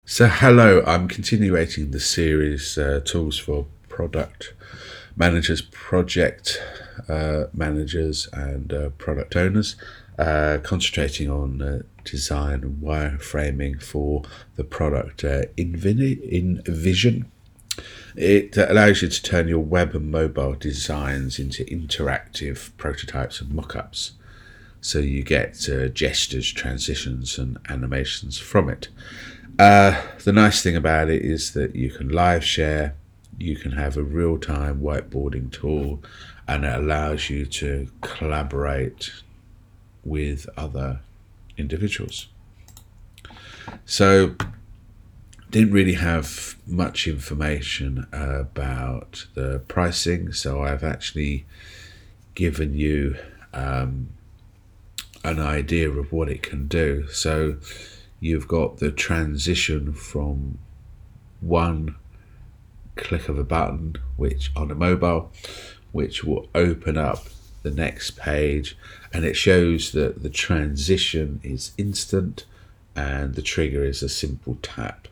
So hello, I'm continuing the series tools for product managers, project managers and product owners, concentrating on design and wireframing for the product Invision. It allows you to turn your web and mobile designs into interactive prototypes and mockups. So you get gestures, transitions and animations from it. The nice thing about it is that you can live share, you can have a real-time whiteboarding tool, and it allows you to collaborate with other individuals. So didn't really have much information about the pricing, so I've actually given you an idea of what it can do. So you've got the transition from one click of a button, which on a mobile, which will open up the next page, and it shows that the transition is instant and the trigger is a simple tap.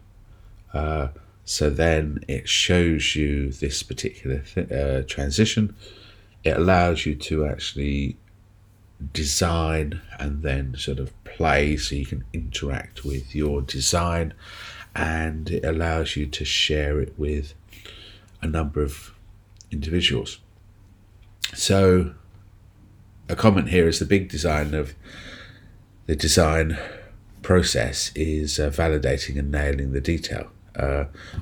So then it shows you this particular transition. It allows you to actually design and then sort of play, so you can interact with your design, and it allows you to share it with a number of individuals. So a comment here is the big design of the design process is validating and nailing the detail.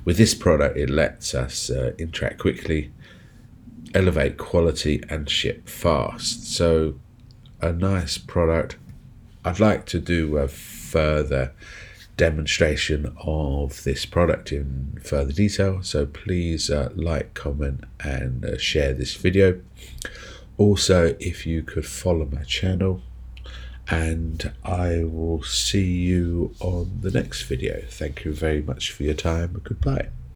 With this product, it lets us interact quickly, elevate quality and ship fast. So a nice product. I'd like to do a further demonstration of this product in further detail, so please like, comment and share this video. Also, if you could follow my channel, and I will see you on the next video. Thank you very much for your time. Goodbye.